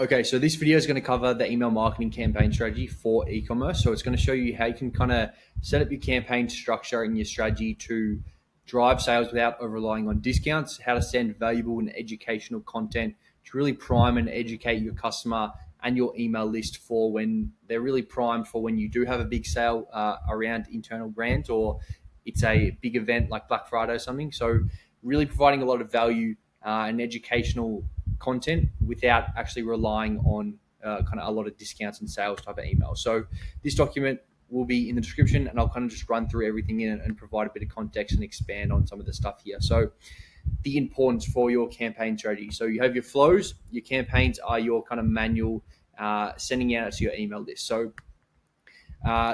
Okay, so this video is going to cover the email marketing campaign strategy for e-commerce. So it's going to show you how you can kind of set up your campaign structure and your strategy to drive sales without over relying on discounts, how to send valuable and educational content to really prime and educate your customer and your email list for when they're really primed for when you do have a big sale around internal brands, or it's a big event like Black Friday or something. So really providing a lot of value and educational content without actually relying on kind of a lot of discounts and sales type of emails. So this document will be in the description, and I'll kind of just run through everything in it and provide a bit of context and expand on some of the stuff here. So the importance for your campaign strategy. So you have your flows. Your campaigns are your kind of manual sending out to your email list. So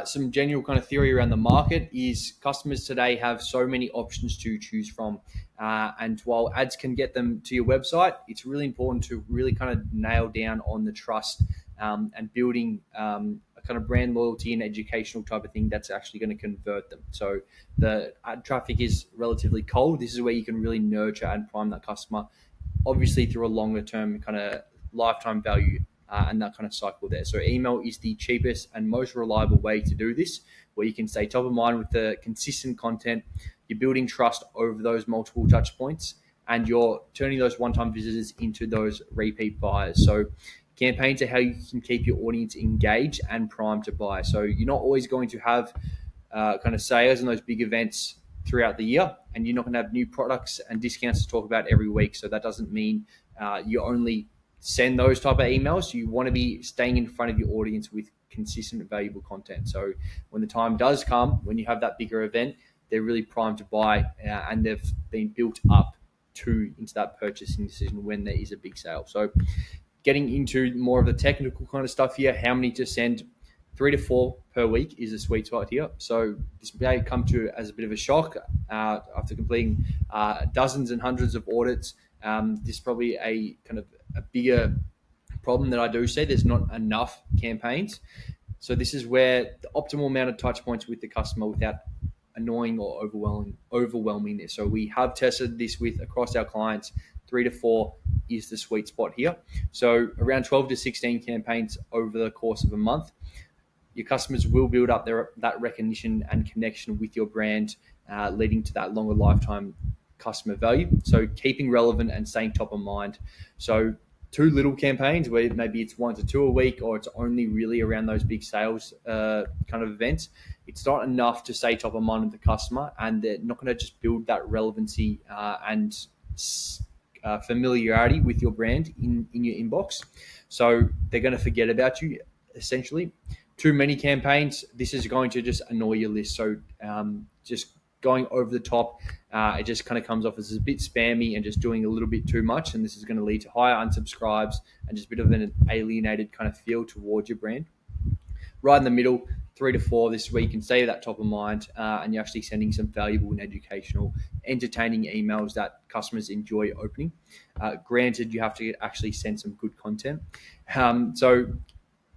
some general kind of theory around the market is customers today have so many options to choose from. And while ads can get them to your website, it's really important to really kind of nail down on the trust and building a kind of brand loyalty and educational type of thing that's actually going to convert them. So the ad traffic is relatively cold. This is where you can really nurture and prime that customer, obviously through a longer term kind of lifetime value and that kind of cycle there. So email is the cheapest and most reliable way to do this, where you can stay top of mind with the consistent content. You're building trust over those multiple touch points, and you're turning those one-time visitors into those repeat buyers. So campaigns are how you can keep your audience engaged and primed to buy. So you're not always going to have kind of sales and those big events throughout the year, and you're not going to have new products and discounts to talk about every week. So that doesn't mean you only send those type of emails. You want to be staying in front of your audience with consistent, valuable content. So when the time does come, when you have that bigger event, they're really primed to buy and they've been built up into that purchasing decision when there is a big sale. So getting into more of the technical kind of stuff here, how many to send? 3 to 4 per week is a sweet spot here. So this may come to as a bit of a shock after completing dozens and hundreds of audits. This is probably a kind of a bigger problem that I do see. There's not enough campaigns. So this is where the optimal amount of touch points with the customer without annoying or overwhelming this. So we have tested this with across our clients. 3 to 4 is the sweet spot here. So around 12 to 16 campaigns over the course of a month. Your customers will build up that recognition and connection with your brand, leading to that longer lifetime customer value. So keeping relevant and staying top of mind. So 2 little campaigns where maybe it's 1 to 2 a week, or it's only really around those big sales kind of events. It's not enough to stay top of mind with the customer, and they're not going to just build that relevancy and familiarity with your brand in your inbox. So they're going to forget about you essentially. Too many campaigns, this is going to just annoy your list. So just going over the top, it just kind of comes off as a bit spammy and just doing a little bit too much. And this is going to lead to higher unsubscribes and just a bit of an alienated kind of feel towards your brand. Right in the middle, 3 to 4, this is where you can stay that top of mind and you're actually sending some valuable and educational, entertaining emails that customers enjoy opening. Granted, you have to actually send some good content. So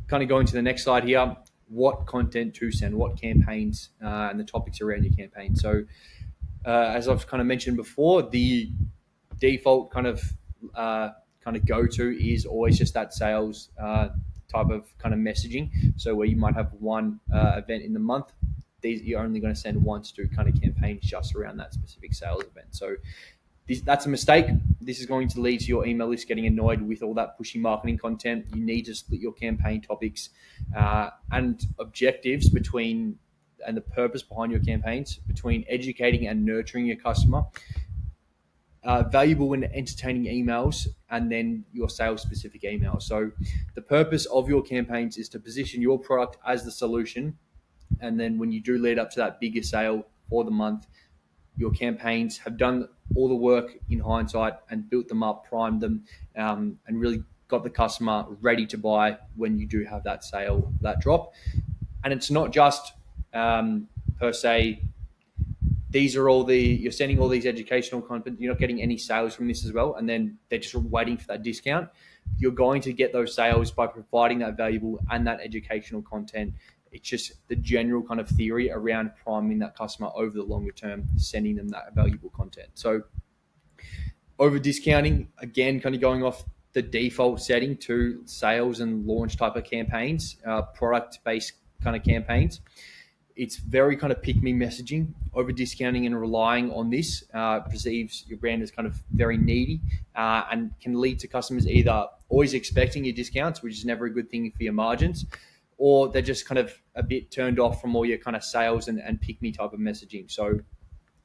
kind of going to the next slide here, what content to send, what campaigns and the topics around your campaign. So as I've kind of mentioned before, the default kind of go-to is always just that sales type of kind of messaging. So where you might have one event in the month, you're only going to send 1 to 2 kind of campaigns just around that specific sales event. So that's a mistake. This is going to lead to your email list getting annoyed with all that pushy marketing content. You need to split your campaign topics and objectives between, and the purpose behind your campaigns, between educating and nurturing your customer, valuable and entertaining emails, and then your sales specific emails. So the purpose of your campaigns is to position your product as the solution. And then when you do lead up to that bigger sale for the month, your campaigns have done all the work in hindsight and built them up, primed them, and really got the customer ready to buy when you do have that sale, that drop. And it's not just per se, you're sending all these educational content, you're not getting any sales from this as well, and then they're just waiting for that discount. You're going to get those sales by providing that valuable and that educational content. It's just the general kind of theory around priming that customer over the longer term, sending them that valuable content. So over discounting, again, kind of going off the default setting to sales and launch type of campaigns, product-based kind of campaigns. It's very kind of pick me messaging, over discounting and relying on this perceives your brand as kind of very needy and can lead to customers either always expecting your discounts, which is never a good thing for your margins, or they're just kind of a bit turned off from all your kind of sales and pick me type of messaging. So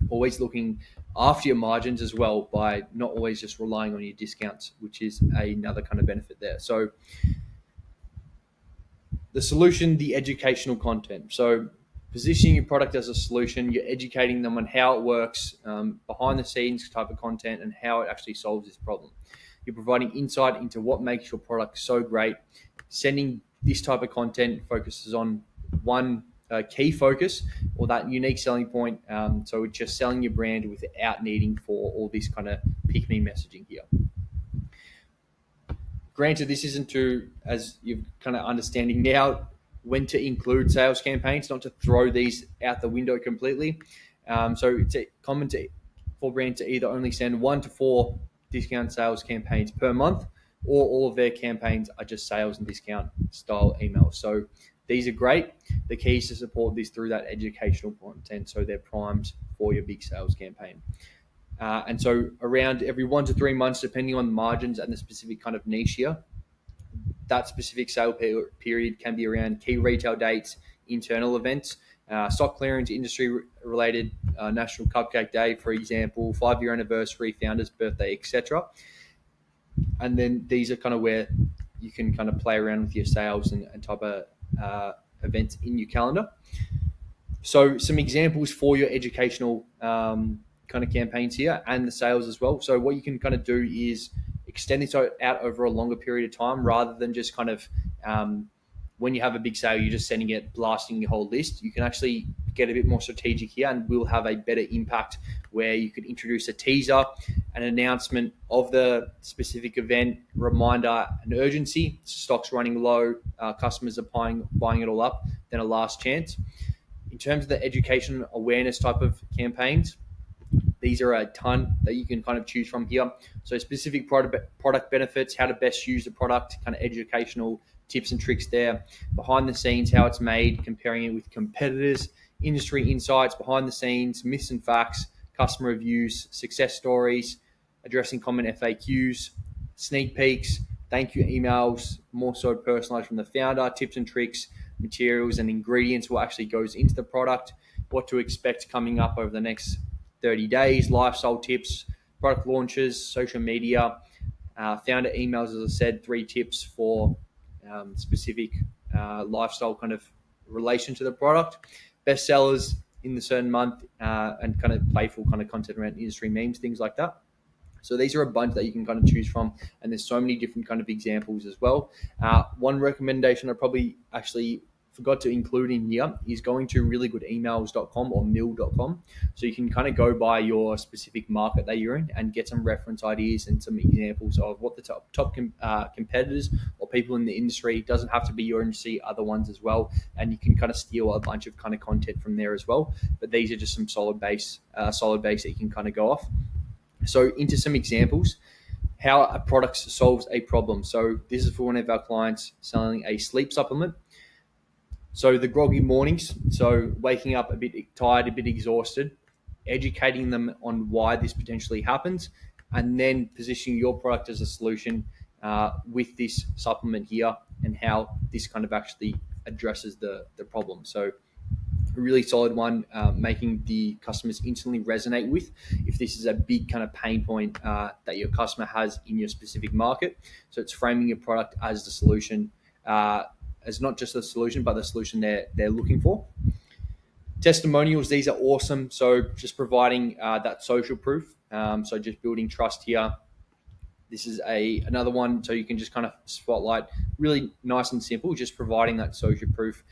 always looking after your margins as well by not always just relying on your discounts, which is another kind of benefit there. So the solution, the educational content. So positioning your product as a solution, you're educating them on how it works, behind the scenes type of content, and how it actually solves this problem. You're providing insight into what makes your product so great. Sending this type of content focuses on one key focus or that unique selling point. So it's just selling your brand without needing for all this kind of pick me messaging here. Granted, this isn't to, as you're kind of understanding now, when to include sales campaigns, not to throw these out the window completely. So it's common for brands to either only send 1 to 4 discount sales campaigns per month, or all of their campaigns are just sales and discount style emails. So these are great. The key is to support this through that educational content, so they're primed for your big sales campaign. And so around every 1 to 3 months, depending on the margins and the specific kind of niche here, that specific sale period can be around key retail dates, internal events, stock clearance, industry-related, National Cupcake Day, for example, 5-year anniversary, founder's birthday, etc. And then these are kind of where you can kind of play around with your sales and type of events in your calendar. So some examples for your educational kind of campaigns here and the sales as well. So what you can kind of do is extend this out over a longer period of time, rather than just kind of when you have a big sale, you're just sending it, blasting your whole list. You can actually get a bit more strategic here, and will have a better impact where you could introduce a teaser, an announcement of the specific event, reminder, and urgency. Stock's running low, customers are buying it all up, then a last chance. In terms of the education awareness type of campaigns, these are a ton that you can kind of choose from here. So specific product benefits, how to best use the product, kind of educational tips and tricks there. Behind the scenes, how it's made, comparing it with competitors, industry insights, behind the scenes, myths and facts, customer reviews, success stories, addressing common FAQs, sneak peeks, thank you emails, more so personalized from the founder, tips and tricks, materials and ingredients, what actually goes into the product, what to expect coming up over the next 30 days, lifestyle tips, product launches, social media, founder emails, as I said, 3 tips for specific lifestyle kind of relation to the product, best sellers in the certain month, and kind of playful kind of content around industry memes, things like that. So these are a bunch that you can kind of choose from, and there's so many different kind of examples as well. One recommendation I probably actually forgot to include in here is going to reallygoodemails.com or mill.com. So you can kind of go by your specific market that you're in and get some reference ideas and some examples of what the top competitors or people in the industry, it doesn't have to be your industry, other ones as well. And you can kind of steal a bunch of kind of content from there as well. But these are just some solid base that you can kind of go off. So into some examples, how a product solves a problem. So this is for one of our clients selling a sleep supplement. So the groggy mornings, so waking up a bit tired, a bit exhausted, educating them on why this potentially happens, and then positioning your product as a solution with this supplement here and how this kind of actually addresses the problem. So a really solid one, making the customers instantly resonate with if this is a big kind of pain point that your customer has in your specific market. So it's framing your product as the solution, as not just the solution, but the solution they're looking for. Testimonials, these are awesome. So just providing that social proof. So just building trust here. This is another one, so you can just kind of spotlight, really nice and simple, just providing that social proof,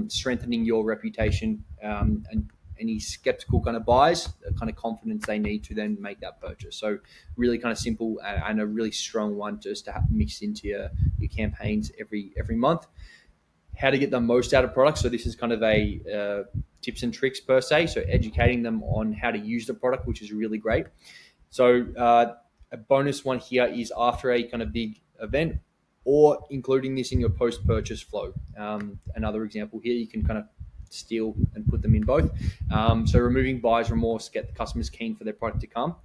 strengthening your reputation, and any skeptical kind of buyers, the kind of confidence they need to then make that purchase. So really kind of simple and a really strong one just to have mixed into your campaigns every month. How to get the most out of products. So this is kind of a tips and tricks per se. So educating them on how to use the product, which is really great. So A bonus one here is after a kind of big event, or including this in your post-purchase flow. Another example here, you can kind of steal and put them in both. So removing buyer's remorse, get the customers keen for their product to come.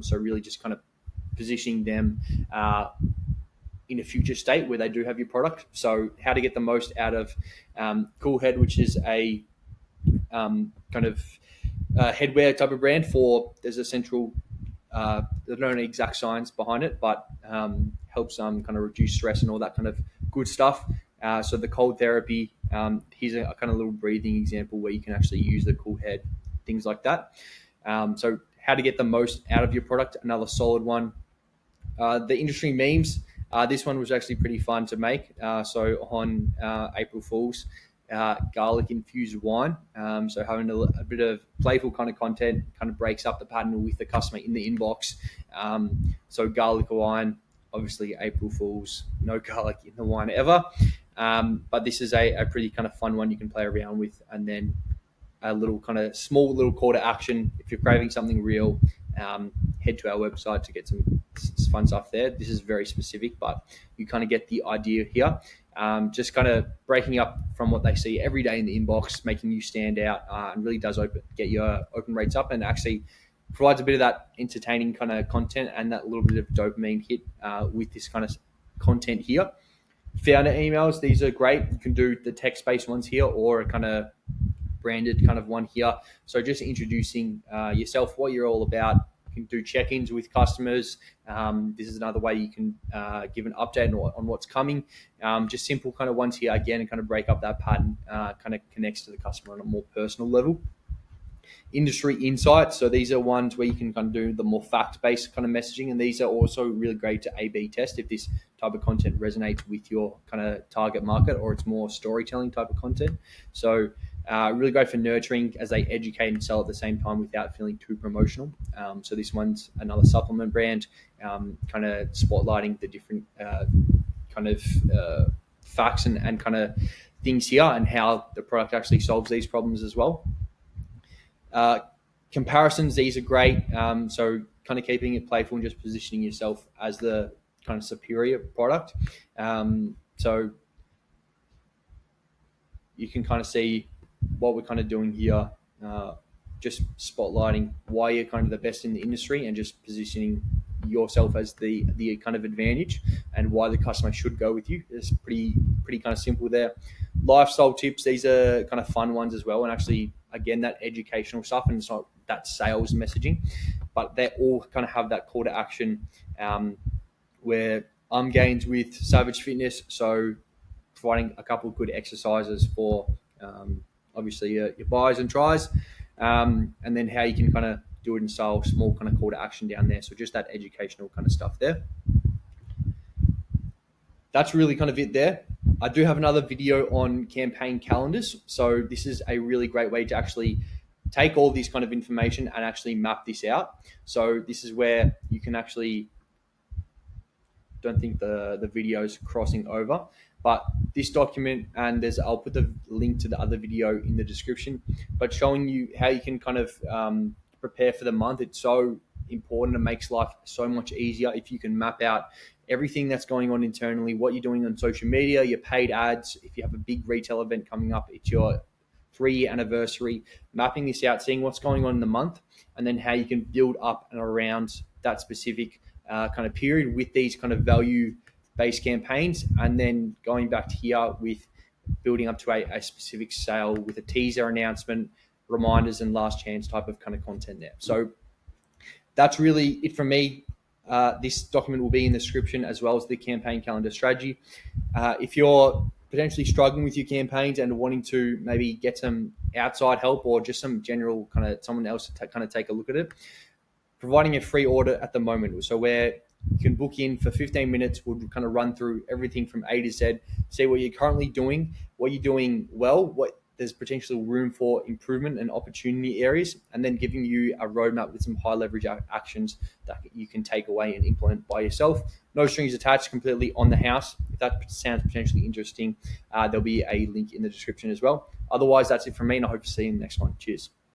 So really just kind of positioning them in a future state where they do have your product. So how to get the most out of Cool Head, which is a kind of headwear type of brand for, there's a central, there's no exact science behind it, but helps kind of reduce stress and all that kind of good stuff. So the cold therapy, here's a kind of little breathing example where you can actually use the Cool Head, things like that. So how to get the most out of your product, another solid one. The industry memes, this one was actually pretty fun to make. So on April Fool's, garlic infused wine. So having a bit of playful kind of content kind of breaks up the pattern with the customer in the inbox. So garlic wine, obviously April Fool's, no garlic in the wine ever. But this is a pretty kind of fun one you can play around with. And then a little kind of small little call to action. If you're craving something real, head to our website to get some fun stuff there. This is very specific, but you kind of get the idea here. Just kind of breaking up from what they see every day in the inbox, making you stand out, and really does get your open rates up, and actually provides a bit of that entertaining kind of content and that little bit of dopamine hit with this kind of content here. Founder emails, these are great. You can do the text-based ones here or a kind of branded kind of one here. So just introducing yourself, what you're all about. You can do check-ins with customers. This is another way you can give an update on what's coming. Just simple kind of ones here again, and kind of break up that pattern, kind of connects to the customer on a more personal level. Industry insights. So these are ones where you can kind of do the more fact-based kind of messaging, and these are also really great to A/B test if this type of content resonates with your kind of target market, or it's more storytelling type of content. So really great for nurturing as they educate and sell at the same time without feeling too promotional. So this one's another supplement brand, kind of spotlighting the different kind of facts and kind of things here and how the product actually solves these problems as well. Comparisons, these are great. So kind of keeping it playful and just positioning yourself as the kind of superior product. So you can kind of see what we're kind of doing here, just spotlighting why you're kind of the best in the industry and just positioning yourself as the kind of advantage and why the customer should go with you. It's pretty kind of simple there. Lifestyle tips, these are kind of fun ones as well, and actually again that educational stuff, and it's not that sales messaging, but they all kind of have that call to action, where I'm gains with Savage Fitness, so providing a couple of good exercises for obviously your buys and tries, and then how you can kind of do it in style, small kind of call to action down there. So just that educational kind of stuff there. That's really kind of it there. I do have another video on campaign calendars. So this is a really great way to actually take all this kind of information and actually map this out. So this is where you can actually, don't think the video is crossing over, but this document, and I'll put the link to the other video in the description, but showing you how you can kind of prepare for the month. It's so important. It makes life so much easier if you can map out everything that's going on internally, what you're doing on social media, your paid ads. If you have a big retail event coming up, it's your 3-year anniversary, mapping this out, seeing what's going on in the month, and then how you can build up and around that specific kind of period with these kind of value-based campaigns, and then going back to here with building up to a specific sale with a teaser announcement, reminders, and last chance type of kind of content there. So that's really it from me. This document will be in the description, as well as the campaign calendar strategy. If you're potentially struggling with your campaigns and wanting to maybe get some outside help or just some general kind of someone else to kind of take a look at it, providing a free audit at the moment. So where you can book in for 15 minutes, we'll kind of run through everything from A to Z, see what you're currently doing, what you're doing well, what there's potential room for improvement and opportunity areas, and then giving you a roadmap with some high leverage actions that you can take away and implement by yourself. No strings attached, completely on the house. If that sounds potentially interesting, there'll be a link in the description as well. Otherwise, that's it from me, and I hope to see you in the next one. Cheers.